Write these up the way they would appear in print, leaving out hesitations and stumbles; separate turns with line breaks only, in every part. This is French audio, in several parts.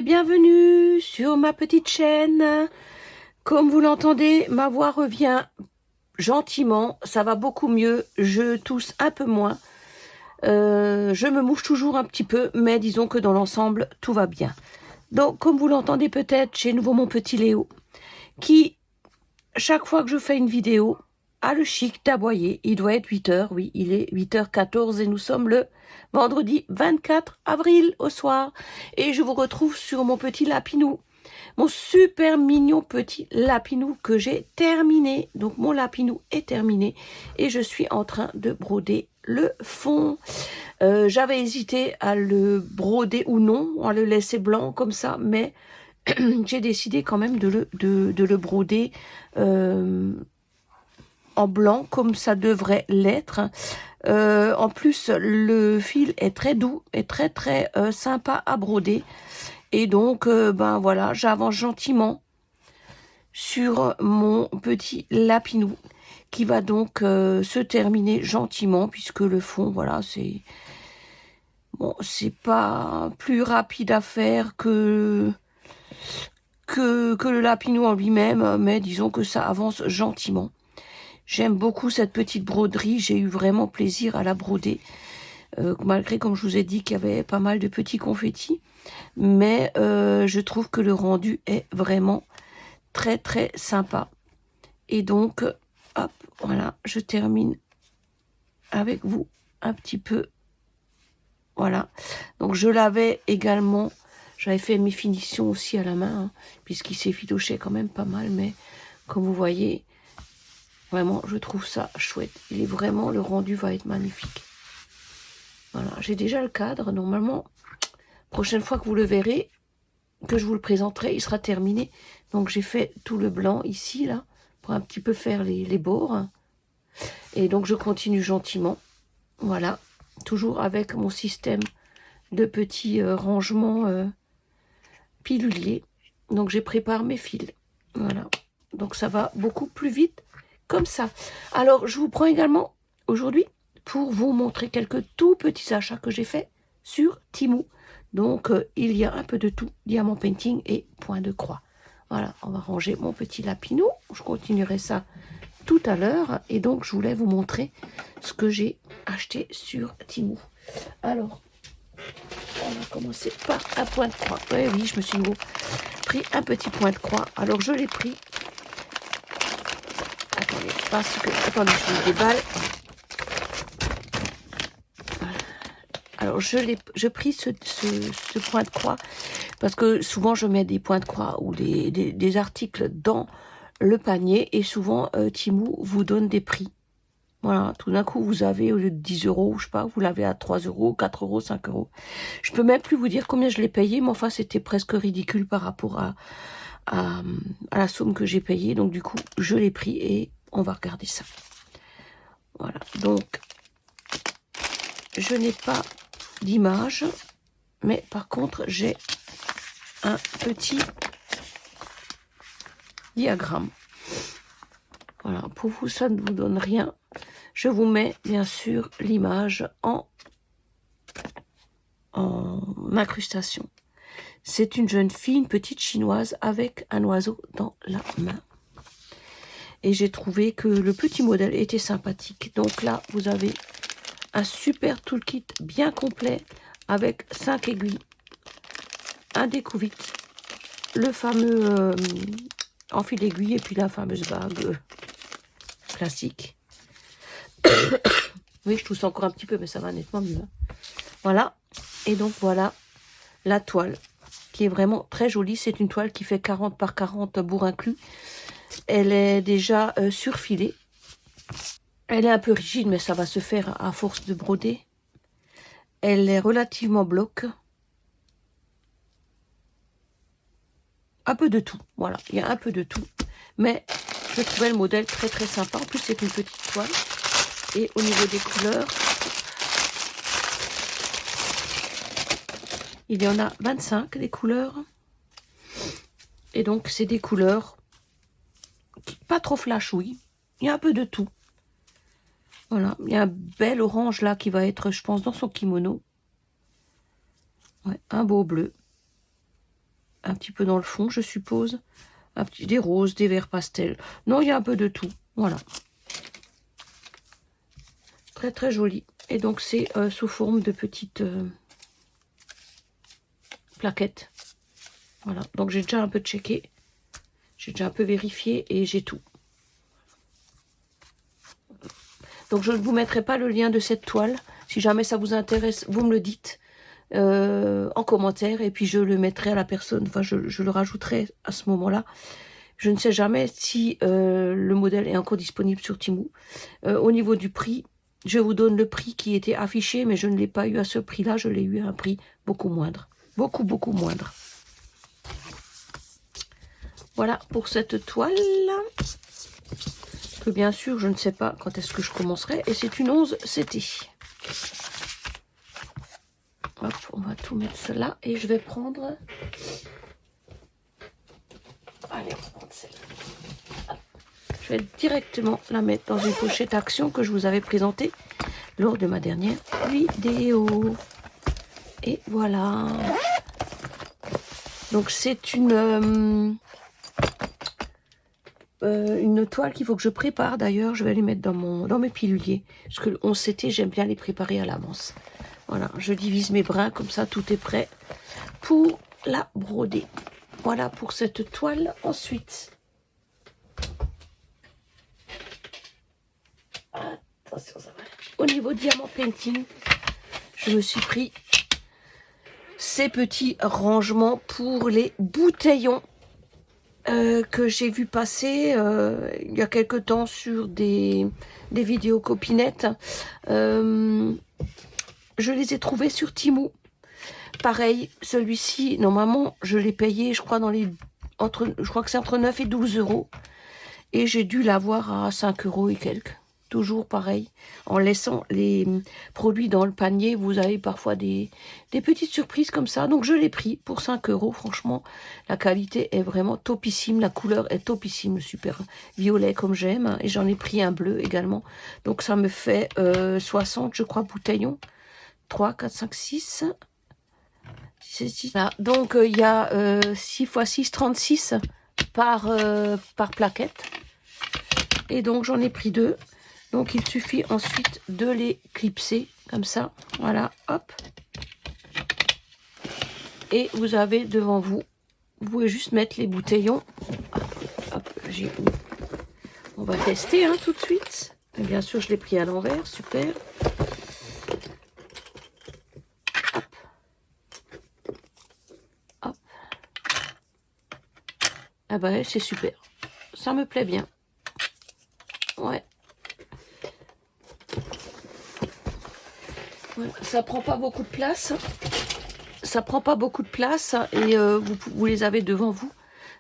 et bienvenue sur ma petite chaîne. Comme vous l'entendez, ma voix revient gentiment, ça va beaucoup mieux, je tousse un peu moins, je me mouche toujours un petit peu, mais disons que dans l'ensemble, tout va bien. Donc, comme vous l'entendez peut-être, j'ai nouveau mon petit Léo, qui, chaque fois que je fais une vidéo, a le chic d'aboyer. Il doit être 8h, oui, il est 8h14 et nous sommes le vendredi 24 avril au soir. Et je vous retrouve sur mon petit lapinou, mon super mignon petit lapinou que j'ai terminé. Donc mon lapinou est terminé et je suis en train de broder le fond. J'avais hésité à le broder ou non, à le laisser blanc comme ça, mais j'ai décidé quand même de le broder en blanc comme ça devrait l'être. En plus, le fil est très doux et très sympa à broder. Et donc, ben voilà, j'avance gentiment sur mon petit lapinou qui va donc se terminer gentiment puisque le fond, voilà, c'est bon, c'est pas plus rapide à faire que le lapinou en lui-même, mais disons que ça avance gentiment. J'aime beaucoup cette petite broderie, j'ai eu vraiment plaisir à la broder, malgré, comme je vous ai dit, qu'il y avait pas mal de petits confettis. Mais je trouve que le rendu est vraiment très sympa. Et donc, hop, voilà, je termine avec vous un petit peu. Voilà, donc je l'avais également, j'avais fait mes finitions aussi à la main, hein, puisqu'il s'effilochait quand même pas mal, mais comme vous voyez, vraiment, je trouve ça chouette. Il est vraiment, le rendu va être magnifique. Voilà, j'ai déjà le cadre. Normalement, prochaine fois que vous le verrez, que je vous le présenterai, il sera terminé. Donc, j'ai fait tout le blanc ici, là, pour un petit peu faire les bords. Et donc, je continue gentiment. Voilà, toujours avec mon système de petits rangements piluliers. Donc, je prépare mes fils. Voilà, donc ça va beaucoup plus vite comme ça. Alors, je vous prends également aujourd'hui pour vous montrer quelques tout petits achats que j'ai fait sur Temu. Donc, il y a un peu de tout, diamant painting et point de croix. Voilà, on va ranger mon petit lapinou. Je continuerai ça tout à l'heure. Et donc, je voulais vous montrer ce que j'ai acheté sur Temu. Alors, on va commencer par un point de croix. Oui, je me suis pris un petit point de croix. Alors, je l'ai pris. Attendez, parce que... Attendez, je le déballe. Voilà. Alors, je pris ce point de croix parce que souvent, je mets des points de croix ou des articles dans le panier et souvent, Temu vous donne des prix. Voilà, tout d'un coup, vous avez, au lieu de 10 €, je sais pas, vous l'avez à 3 €, 4 €, 5 €. Je peux même plus vous dire combien je l'ai payé, mais enfin, c'était presque ridicule par rapport à la somme que j'ai payée. Donc, du coup, je l'ai pris et on va regarder ça. Voilà, donc, je n'ai pas d'image, mais par contre, j'ai un petit diagramme. Voilà, pour vous, ça ne vous donne rien. Je vous mets, bien sûr, l'image en incrustation. C'est une jeune fille, une petite chinoise, avec un oiseau dans la main. Et j'ai trouvé que le petit modèle était sympathique. Donc là, vous avez un super toolkit bien complet avec 5 aiguilles, un découvite, le fameux en fil d'aiguille et puis la fameuse bague classique. Oui, je tousse encore un petit peu, mais ça va nettement mieux. Voilà. Et donc, voilà la toile qui est vraiment très jolie. C'est une toile qui fait 40 par 40 bourre inclus. Elle est déjà surfilée. Elle est un peu rigide, mais ça va se faire à force de broder. Elle est relativement bloque. Un peu de tout. Voilà, il y a un peu de tout. Mais je trouvais le modèle très sympa. En plus, c'est une petite toile. Et au niveau des couleurs, il y en a 25 des couleurs. Et donc, c'est des couleurs pas trop flashouilles. Il y a un peu de tout. Voilà, il y a un bel orange là qui va être, je pense, dans son kimono. Ouais, un beau bleu. un petit peu dans le fond, je suppose. Des roses, des verts pastels. Non, il y a un peu de tout. Voilà. Très très joli. Et donc c'est sous forme de petites plaquettes. Voilà. Donc j'ai déjà un peu checké. J'ai déjà un peu vérifié et j'ai tout. Donc je ne vous mettrai pas le lien de cette toile. Si jamais ça vous intéresse, vous me le dites en commentaire. Et puis je le mettrai à la personne. Enfin, je le rajouterai à ce moment-là. Je ne sais jamais si le modèle est encore disponible sur Temu. Au niveau du prix, je vous donne le prix qui était affiché, mais je ne l'ai pas eu à ce prix-là. Je l'ai eu à un prix beaucoup moindre. Beaucoup, beaucoup moindre. Voilà pour cette toile. Que bien sûr, je ne sais pas quand est-ce que je commencerai. Et c'est une 11 CT. Hop, on va tout mettre cela. Et je vais prendre... Allez, on va prendre celle-là. Je vais directement la mettre dans une pochette action que je vous avais présentée lors de ma dernière vidéo. Et voilà. Donc c'est une toile qu'il faut que je prépare. D'ailleurs, je vais les mettre dans mes piluliers. Parce que le 11 CT, j'aime bien les préparer à l'avance. Voilà, je divise mes brins, comme ça tout est prêt pour la broder. Voilà pour cette toile. Ensuite, attention, ça va. Au niveau diamant painting, je me suis pris ces petits rangements pour les bouteillons que j'ai vu passer il y a quelque temps sur des vidéos copinettes. Je les ai trouvés sur Temu. Pareil, celui-ci, normalement, je l'ai payé, je crois, je crois que c'est entre 9 et 12 euros. Et j'ai dû l'avoir à 5 euros et quelques. Toujours pareil. En laissant les produits dans le panier, vous avez parfois des petites surprises comme ça. Donc je l'ai pris pour 5 euros. Franchement, la qualité est vraiment topissime. La couleur est topissime, super violet comme j'aime. Et j'en ai pris un bleu également. Donc ça me fait 60, je crois, bouteillons. 3, 4, 5, 6. Voilà. Donc il y a 6 x 6, 36 par plaquette. Et donc j'en ai pris 2. Donc il suffit ensuite de les clipser comme ça. Voilà, hop. Et vous avez devant vous, vous pouvez juste mettre les bouteillons. Hop, on va tester hein, tout de suite. Et bien sûr, je l'ai pris à l'envers, super. Hop. Hop. Ah bah c'est super. Ça me plaît bien. Ouais. Voilà. Ça prend pas beaucoup de place. Ça prend pas beaucoup de place et vous les avez devant vous.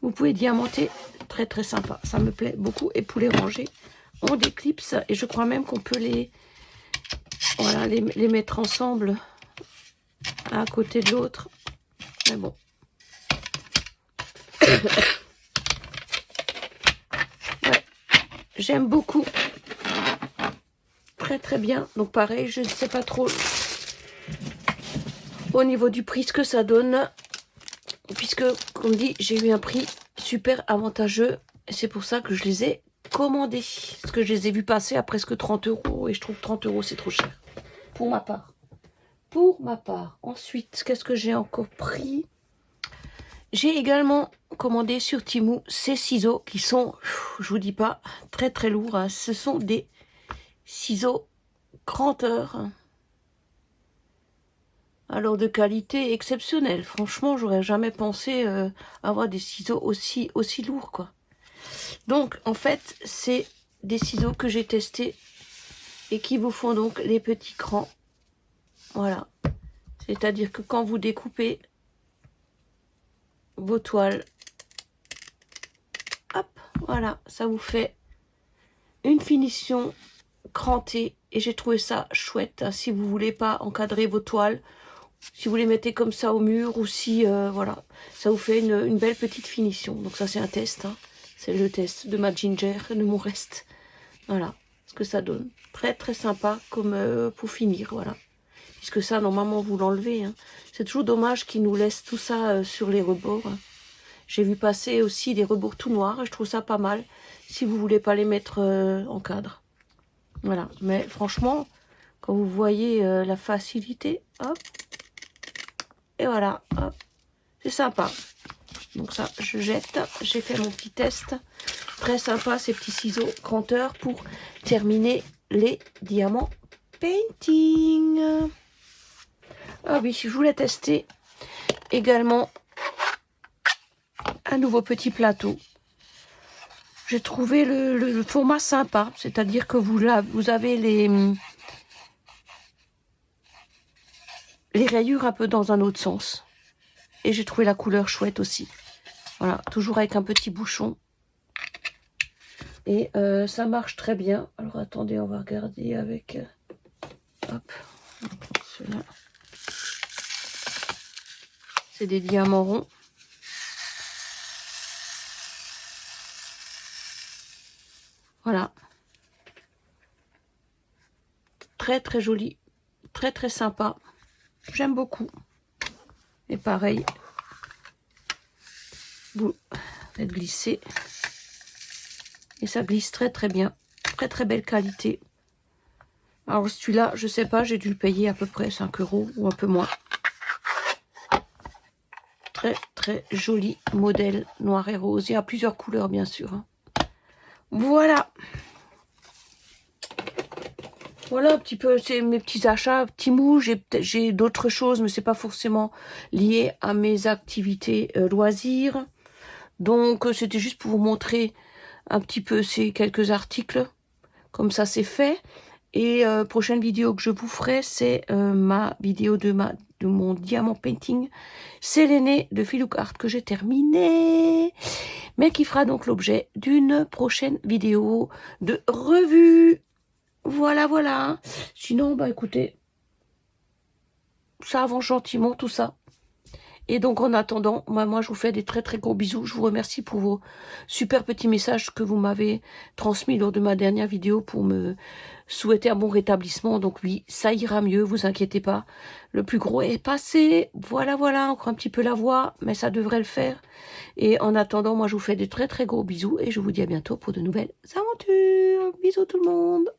Vous pouvez diamanter, très très sympa. Ça me plaît beaucoup. Et pour les ranger, on déclipse et je crois même qu'on peut les mettre ensemble à côté de l'autre. Mais bon. Ouais, j'aime beaucoup. Très très bien. Donc pareil, je ne sais pas trop au niveau du prix ce que ça donne. Puisque, comme dit, j'ai eu un prix super avantageux. Et c'est pour ça que je les ai commandés. Parce que je les ai vus passer à presque 30 euros. Et je trouve 30 euros, c'est trop cher. Pour ma part. Pour ma part. Ensuite, qu'est-ce que j'ai encore pris? J'ai également commandé sur Temu ces ciseaux qui sont, je vous dis pas, très très lourds. Hein. Ce sont des ciseaux grandeur. Alors de qualité exceptionnelle. Franchement, j'aurais jamais pensé avoir des ciseaux aussi lourds, quoi. Donc, en fait, c'est des ciseaux que j'ai testés et qui vous font donc les petits crans. Voilà. C'est-à-dire que quand vous découpez vos toiles, hop, voilà, ça vous fait une finition crantée. Et j'ai trouvé ça chouette. Hein, si vous voulez pas encadrer vos toiles, si vous les mettez comme ça au mur ou si, voilà, ça vous fait une belle petite finition. Donc ça, c'est un test. Hein. C'est le test de ma ginger, de mon reste. Voilà ce que ça donne. Très, très sympa comme pour finir, voilà. Puisque ça, normalement, vous l'enlevez. Hein. C'est toujours dommage qu'ils nous laissent tout ça sur les rebords. Hein. J'ai vu passer aussi des rebours tout noirs. Je trouve ça pas mal si vous voulez pas les mettre en cadre. Voilà. Mais franchement, quand vous voyez la facilité, hop. Et voilà, hop. C'est sympa. Donc ça, je jette. J'ai fait mon petit test. Très sympa, ces petits ciseaux cranteurs pour terminer les diamants painting. Ah oui, je voulais tester également un nouveau petit plateau. J'ai trouvé le format sympa, c'est-à-dire que vous avez les rayures un peu dans un autre sens. Et j'ai trouvé la couleur chouette aussi. Voilà, toujours avec un petit bouchon. Et ça marche très bien. Alors attendez, on va regarder avec... hop, ceux-là. C'est des diamants ronds. Voilà. Très très joli. Très très sympa. J'aime beaucoup. Et pareil, vous faites glisser. Et ça glisse très très bien. Très très belle qualité. Alors celui-là, je sais pas, j'ai dû le payer à peu près 5 € ou un peu moins. Très très joli modèle noir et rose. Il y a plusieurs couleurs bien sûr. Voilà. Voilà un petit peu, c'est mes petits achats, petits mous. J'ai d'autres choses, mais c'est pas forcément lié à mes activités loisirs. Donc c'était juste pour vous montrer un petit peu ces quelques articles. Comme ça c'est fait. Et prochaine vidéo que je vous ferai, c'est ma vidéo de mon diamant painting séléné de Filouk Art que j'ai terminé, mais qui fera donc l'objet d'une prochaine vidéo de revue. Voilà, voilà. Sinon, bah écoutez, ça avance gentiment tout ça. Et donc en attendant, moi je vous fais des très très gros bisous. Je vous remercie pour vos super petits messages que vous m'avez transmis lors de ma dernière vidéo pour me souhaiter un bon rétablissement. Donc oui, ça ira mieux, vous inquiétez pas. Le plus gros est passé. Voilà, voilà, encore un petit peu la voix, mais ça devrait le faire. Et en attendant, moi je vous fais des très très gros bisous et je vous dis à bientôt pour de nouvelles aventures. Bisous tout le monde.